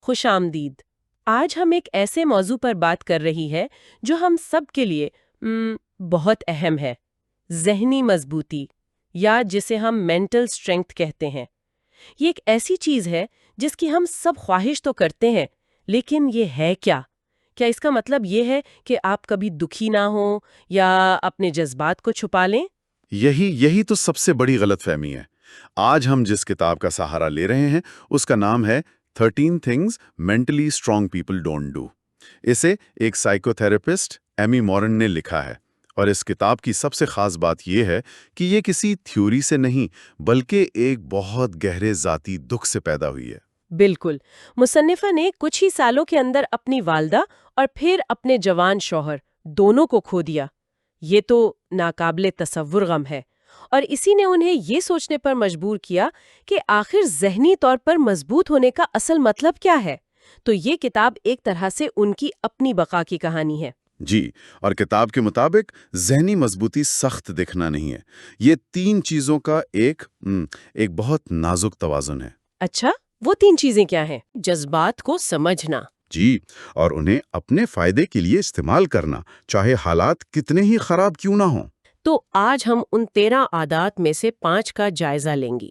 خوش آمدید۔ آج ہم ایک ایسے موضوع پر بات کر رہی ہے جو ہم سب کے لیے بہت اہم ہے، ذہنی مضبوطی، یا جسے ہم مینٹل اسٹرینگتھ کہتے ہیں۔ یہ ایک ایسی چیز ہے جس کی ہم سب خواہش تو کرتے ہیں، لیکن یہ ہے کیا؟ کیا اس کا مطلب یہ ہے کہ آپ کبھی دکھی نہ ہوں یا اپنے جذبات کو چھپا لیں؟ یہی تو سب سے بڑی غلط فہمی ہے۔ آج ہم جس کتاب کا سہارا لے رہے ہیں اس کا نام ہے 13 Things Mentally Strong People Don't Do۔ اسے ایک سائیکو تھراپسٹ ایمی مورن نے لکھا ہے، اور اس کتاب کی سب سے خاص بات یہ ہے کہ یہ کسی تھیوری سے نہیں بلکہ ایک بہت گہرے ذاتی دکھ سے پیدا ہوئی ہے۔ بالکل۔ مصنفہ نے کچھ ہی سالوں کے اندر اپنی والدہ اور پھر اپنے جوان شوہر دونوں کو کھو دیا۔ یہ تو ناقابل تصور غم ہے، اور اسی نے انہیں یہ سوچنے پر مجبور کیا کہ آخر ذہنی طور پر مضبوط ہونے کا اصل مطلب کیا ہے۔ تو یہ کتاب ایک طرح سے ان کی اپنی بقا کی کہانی ہے۔ جی، اور کتاب کے مطابق ذہنی مضبوطی سخت دکھنا نہیں ہے، یہ 3 چیزوں کا ایک بہت نازک توازن ہے۔ اچھا، وہ 3 چیزیں کیا ہیں؟ جذبات کو سمجھنا۔ جی، اور انہیں اپنے فائدے کے لیے استعمال کرنا، چاہے حالات کتنے ہی خراب کیوں نہ ہوں۔ تو آج ہم ان 13 عادات میں سے 5 کا جائزہ لیں گے،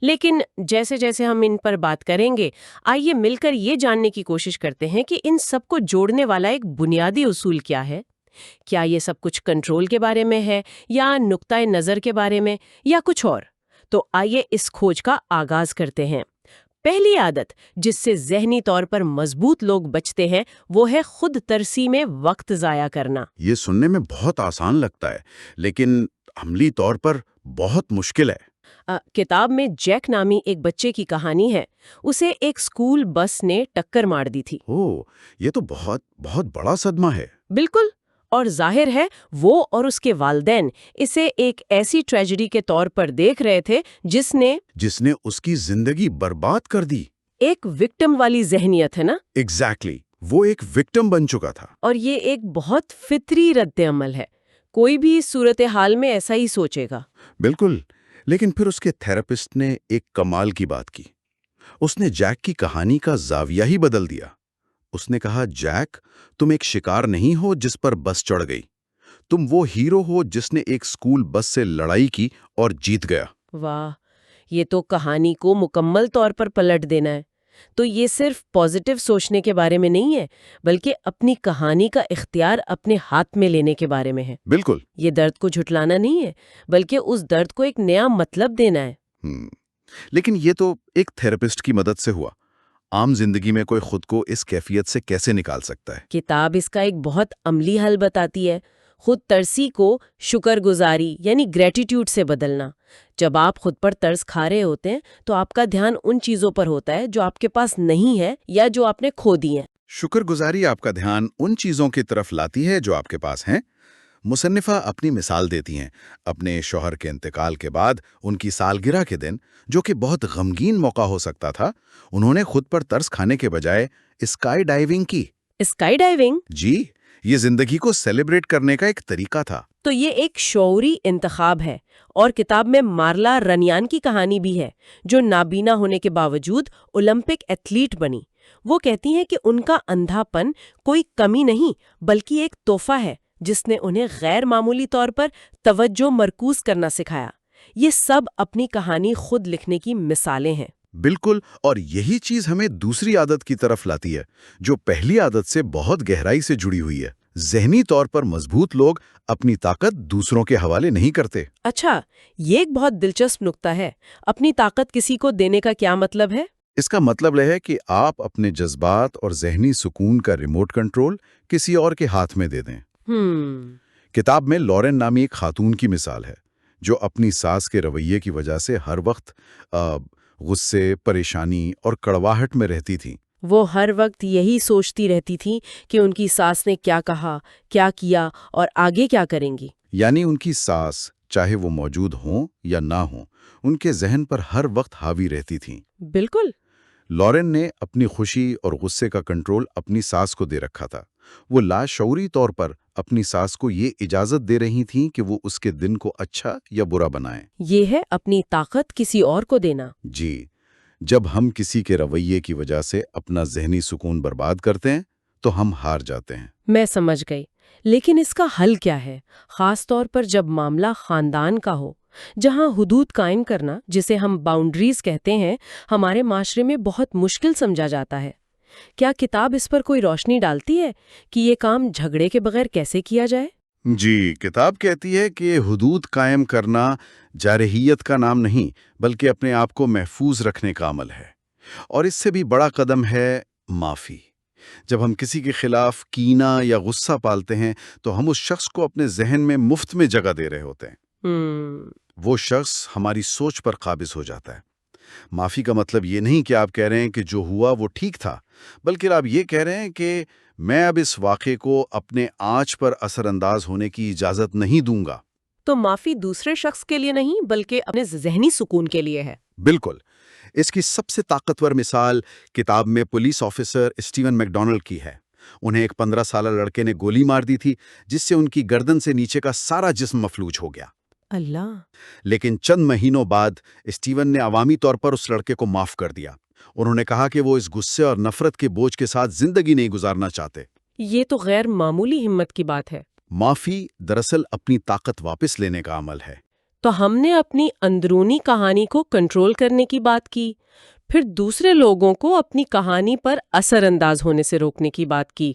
لیکن جیسے جیسے ہم ان پر بات کریں گے، آئیے مل کر یہ جاننے کی کوشش کرتے ہیں کہ ان سب کو جوڑنے والا ایک بنیادی اصول کیا ہے۔ کیا یہ سب کچھ کنٹرول کے بارے میں ہے، یا نقطۂ نظر کے بارے میں، یا کچھ اور؟ تو آئیے اس کھوج کا آغاز کرتے ہیں۔ پہلی عادت جس سے ذہنی طور پر مضبوط لوگ بچتے ہیں وہ ہے خود ترسی میں وقت ضائع کرنا۔ یہ سننے میں بہت آسان لگتا ہے، لیکن عملی طور پر بہت مشکل ہے۔ کتاب میں جیک نامی ایک بچے کی کہانی ہے۔ اسے ایک اسکول بس نے ٹکر مار دی تھی۔ یہ تو بہت بہت بڑا صدمہ ہے۔ بالکل، اور ظاہر ہے وہ اور اس کے والدین اسے ایک ایسی ٹریجڈی کے طور پر دیکھ رہے تھے جس نے اس کی زندگی برباد کر دی۔ ایک وکٹم والی ذہنیت ہے نا؟ ایگزیکٹلی، وہ ایک وکٹم بن چکا تھا۔ اور یہ ایک بہت فطری رد عمل ہے، کوئی بھی صورتحال میں ایسا ہی سوچے گا۔ بالکل، لیکن پھر اس کے تھراپسٹ نے ایک کمال کی بات کی۔ اس نے جیک کی کہانی کا زاویہ ہی بدل دیا۔ اس نے کہا، جیک، تم ایک شکار نہیں ہو جس پر بس چڑھ گئی، تم وہ ہیرو ہو جس نے ایک اسکول بس سے لڑائی کی اور جیت گیا۔ واہ، یہ تو کہانی کو مکمل طور پر پلٹ دینا ہے۔ تو یہ صرف پازیٹیو سوچنے کے بارے میں نہیں ہے، بلکہ اپنی کہانی کا اختیار اپنے ہاتھ میں لینے کے بارے میں ہے۔ بالکل، یہ درد کو جھٹلانا نہیں ہے، بلکہ اس درد کو ایک نیا مطلب دینا ہے۔ لیکن یہ تو ایک تھراپسٹ کی مدد سے ہوا۔ عام زندگی میں کوئی خود کو اس کیفیت سے کیسے نکال سکتا ہے؟ کتاب اس کا ایک بہت عملی حل بتاتی ہے، خود ترسی کو شکر گزاری یعنی گریٹیٹیوڈ سے بدلنا۔ جب آپ خود پر ترس کھا رہے ہوتے ہیں تو آپ کا دھیان ان چیزوں پر ہوتا ہے جو آپ کے پاس نہیں ہے یا جو آپ نے کھو دی ہیں۔ شکر گزاری آپ کا دھیان ان چیزوں کی طرف لاتی ہے جو آپ کے پاس ہیں۔ مصنفہ اپنی مثال دیتی ہیں، اپنے شوہر کے انتقال کے بعد ان کی سالگرہ کے دن، جو کہ بہت غمگین موقع ہو سکتا تھا، انہوں نے خود پر ترس کھانے کے بجائے اسکائی ڈائیونگ کی۔ Sky diving? جی، یہ زندگی کو سیلیبریٹ کرنے کا ایک طریقہ تھا۔ تو یہ ایک شعوری انتخاب ہے، اور کتاب میں مارلا رنیان کی کہانی بھی ہے، جو نابینا ہونے کے باوجود اولمپک ایتھلیٹ بنی۔ وہ کہتی ہیں کہ ان کا اندھا پن کوئی کمی نہیں بلکہ ایک تحفہ ہے جس نے انہیں غیر معمولی طور پر توجہ مرکوز کرنا سکھایا۔ یہ سب اپنی کہانی خود لکھنے کی مثالیں ہیں۔ بالکل، اور یہی چیز ہمیں دوسری عادت کی طرف لاتی ہے، جو پہلی عادت سے بہت گہرائی سے جڑی ہوئی ہے۔ ذہنی طور پر مضبوط لوگ اپنی طاقت دوسروں کے حوالے نہیں کرتے۔ اچھا، یہ ایک بہت دلچسپ نکتہ ہے۔ اپنی طاقت کسی کو دینے کا کیا مطلب ہے؟ اس کا مطلب ہے کہ آپ اپنے جذبات اور ذہنی سکون کا ریموٹ کنٹرول کسی اور کے ہاتھ میں دے دیں۔ کتاب میں لورن نامی ایک خاتون کی مثال ہے، جو اپنی ساس کے رویے کی وجہ سے ہر وقت غصے، پریشانی اور کڑواہٹ میں رہتی تھیں۔ وہ ہر وقت یہی سوچتی رہتی تھی کہ ان کی ساس نے کیا کہا، کیا کیا اور آگے کیا کریں گی۔ یعنی ان کی ساس، چاہے وہ موجود ہوں یا نہ ہوں، ان کے ذہن پر ہر وقت حاوی رہتی تھیں۔ بالکل۔ لورن نے اپنی خوشی اور غصے کا کنٹرول اپنی ساس کو دے رکھا تھا۔ وہ لاشعوری طور پر اپنی ساس کو یہ اجازت دے رہی تھیں کہ وہ اس کے دن کو اچھا یا برا بنائیں۔ یہ ہے اپنی طاقت کسی اور کو دینا۔ جی، جب ہم کسی کے رویے کی وجہ سے اپنا ذہنی سکون برباد کرتے ہیں تو ہم ہار جاتے ہیں۔ میں سمجھ گئی، لیکن اس کا حل کیا ہے؟ خاص طور پر جب معاملہ خاندان کا ہو، جہاں حدود قائم کرنا، جسے ہم باؤنڈریز کہتے ہیں، ہمارے معاشرے میں بہت مشکل سمجھا جاتا ہے۔ کیا کتاب اس پر کوئی روشنی ڈالتی ہے کہ یہ کام جھگڑے کے بغیر کیسے کیا جائے؟ جی، کتاب کہتی ہے کہ حدود قائم کرنا جارحیت کا نام نہیں، بلکہ اپنے آپ کو محفوظ رکھنے کا عمل ہے۔ اور اس سے بھی بڑا قدم ہے معافی۔ جب ہم کسی کے خلاف کینہ یا غصہ پالتے ہیں تو ہم اس شخص کو اپنے ذہن میں مفت میں جگہ دے رہے ہوتے ہیں۔ وہ شخص ہماری سوچ پر قابض ہو جاتا ہے۔ معافی کا مطلب یہ نہیں کہ آپ کہہ رہے ہیں کہ جو ہوا وہ ٹھیک تھا، بلکہ آپ یہ کہہ رہے ہیں کہ میں اب اس واقعے کو اپنے آنچ پر اثر انداز ہونے کی اجازت نہیں دوں گا۔ تو معافی دوسرے شخص کے لیے نہیں، بلکہ اپنے ذہنی سکون کے لیے ہے۔ بالکل۔ اس کی سب سے طاقتور مثال کتاب میں police officer Steven make Donald کی ہے۔ انہیں ایک 15 سالہ لڑکے نے گولی مار دی تھی، جس سے ان کی گردن سے نیچے کا سارا جسم مفلوج ہو گیا۔ اللہ! لیکن چند مہینوں بعد اسٹیون نے عوامی طور پر اس لڑکے کو معاف کر دیا۔ انہوں نے کہا کہ وہ اس غصے اور نفرت کے بوجھ کے ساتھ زندگی نہیں گزارنا چاہتے۔ یہ تو غیر معمولی ہمت کی بات ہے۔ معافی دراصل اپنی طاقت واپس لینے کا عمل ہے۔ تو ہم نے اپنی اندرونی کہانی کو کنٹرول کرنے کی بات کی، پھر دوسرے لوگوں کو اپنی کہانی پر اثر انداز ہونے سے روکنے کی بات کی۔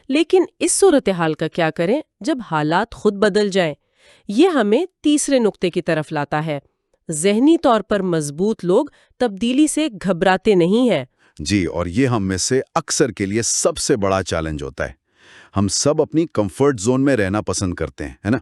لیکن اس صورتحال کا کیا کریں جب حالات خود بدل جائیں؟ یہ ہمیں تیسرے نقطے کی طرف لاتا ہے۔ ذہنی طور پر مضبوط لوگ تبدیلی سے گھبراتے نہیں ہیں۔ جی، اور یہ ہم میں سے اکثر کے لیے سب سے بڑا چیلنج ہوتا ہے۔ ہم سب اپنی کمفرٹ زون میں رہنا پسند کرتے ہیں، ہے نا؟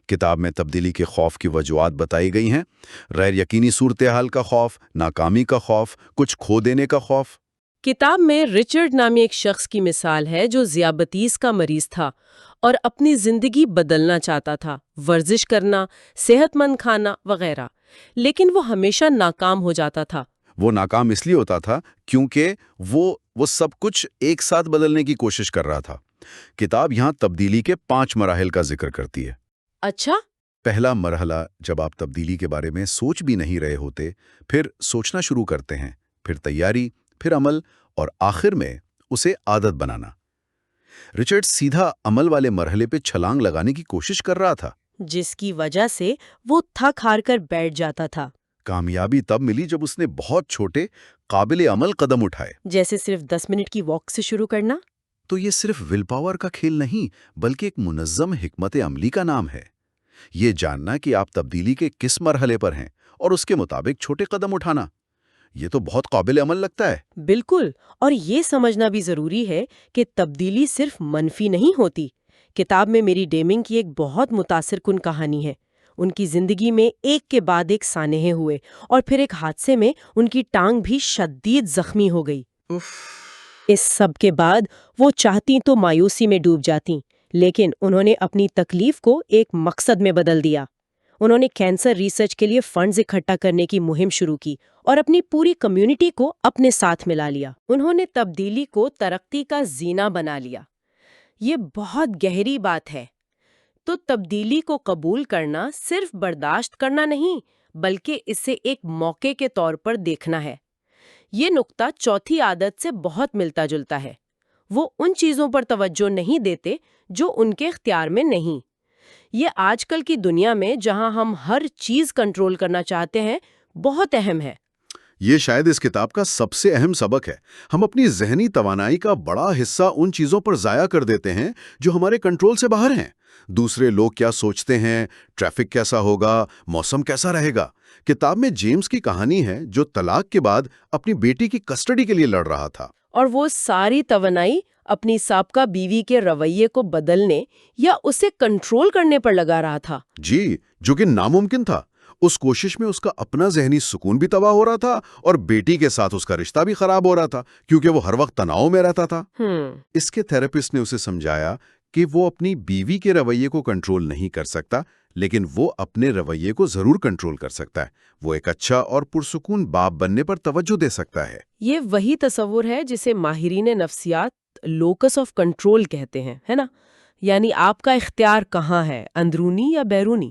کتاب میں تبدیلی کے خوف کی وجوہات بتائی گئی ہیں۔ غیر یقینی صورتحال کا خوف، ناکامی کا خوف، کچھ کھو دینے کا خوف۔ کتاب میں رچرڈ نامی ایک شخص کی مثال ہے جو ذیابیطس کا مریض تھا اور اپنی زندگی بدلنا چاہتا تھا، ورزش کرنا، صحت مند کھانا وغیرہ، لیکن وہ ہمیشہ ناکام ہو جاتا تھا۔ وہ ناکام اس لیے ہوتا تھا کیونکہ وہ سب کچھ ایک ساتھ بدلنے کی کوشش کر رہا تھا۔ کتاب یہاں تبدیلی کے 5 مراحل کا ذکر کرتی ہے۔ اچھا؟ پہلا مرحلہ، جب آپ تبدیلی کے بارے میں سوچ بھی نہیں رہے ہوتے، پھر سوچنا شروع کرتے ہیں، پھر تیاری، پھر عمل، اور آخر میں اسے عادت بنانا۔ رچرڈ سیدھا عمل والے مرحلے پہ چھلانگ لگانے کی کوشش کر رہا تھا، جس کی وجہ سے وہ تھک ہار کر بیٹھ جاتا تھا۔ کامیابی تب ملی جب اس نے بہت چھوٹے، قابل عمل قدم اٹھائے۔ جیسے صرف 10 منٹ کی واک سے شروع کرنا۔ تو یہ صرف ول پاور کا کھیل نہیں، بلکہ ایک منظم حکمت عملی کا نام ہے۔ یہ جاننا کہ آپ تبدیلی کے کس مرحلے پر ہیں اور اس کے مطابق چھوٹے قدم اٹھانا، یہ تو بہت قابل عمل لگتا ہے۔ بالکل، اور یہ سمجھنا بھی ضروری ہے کہ تبدیلی صرف منفی نہیں ہوتی۔ کتاب میں میری ڈیمنگ کی ایک بہت متاثر کن کہانی ہے۔ ان کی زندگی میں ایک کے بعد ایک سانحے ہوئے اور پھر ایک حادثے میں ان کی ٹانگ بھی شدید زخمی ہو گئی۔ اس سب کے بعد وہ چاہتی تو مایوسی میں ڈوب جاتی، لیکن انہوں نے اپنی تکلیف کو ایک مقصد میں بدل دیا۔ انہوں نے کینسر ریسرچ کے لیے فنڈز اکٹھا کرنے کی مہم شروع کی اور اپنی پوری کمیونٹی کو اپنے ساتھ ملا لیا۔ انہوں نے تبدیلی کو ترقی کا زینہ بنا لیا۔ یہ بہت گہری بات ہے۔ تو تبدیلی کو قبول کرنا صرف برداشت کرنا نہیں، بلکہ اسے ایک موقع کے طور پر دیکھنا ہے۔ یہ نقطہ چوتھی عادت سے بہت ملتا جلتا ہے۔ وہ ان چیزوں پر توجہ نہیں دیتے جو ان کے اختیار میں نہیں۔ یہ آج کل کی دنیا میں جہاں ہم ہر چیز کنٹرول کرنا چاہتے ہیں، بہت اہم ہے۔ یہ شاید اس کتاب کا سب سے اہم سبق ہے۔ ہم اپنی ذہنی توانائی کا بڑا حصہ ان چیزوں پر ضائع کر دیتے ہیں جو ہمارے کنٹرول سے باہر ہیں۔ دوسرے لوگ کیا سوچتے ہیں، ٹریفک کیسا ہوگا، موسم کیسا رہے گا۔ کتاب میں جیمز کی کہانی ہے جو طلاق کے بعد اپنی بیٹی کی کسٹڈی کے لیے لڑ رہا تھا، اور وہ ساری توانائی اپنی سابقہ بیوی کے رویے کو بدلنے یا اسے کنٹرول کرنے پر لگا رہا تھا۔ جی، جو کہ ناممکن تھا۔ اس کوشش میں اس کا اپنا ذہنی سکون بھی تباہ ہو رہا تھا اور بیٹی کے ساتھ اس کا رشتہ بھی خراب ہو رہا تھا کیونکہ وہ ہر وقت تناؤ میں رہتا تھا۔ اس کے تھراپسٹ نے اسے سمجھایا کہ وہ اپنی بیوی کے رویے کو کنٹرول نہیں کر سکتا، لیکن وہ اپنے رویے کو ضرور کنٹرول کر سکتا ہے۔ وہ ایک اچھا اور پرسکون باپ بننے پر توجہ دے سکتا ہے۔ یہ وہی تصور ہے جسے ماہرین نفسیات لوکس آف کنٹرول کہتے ہیں، ہے نا؟ یعنی آپ کا اختیار کہاں ہے، اندرونی یا بیرونی؟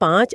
5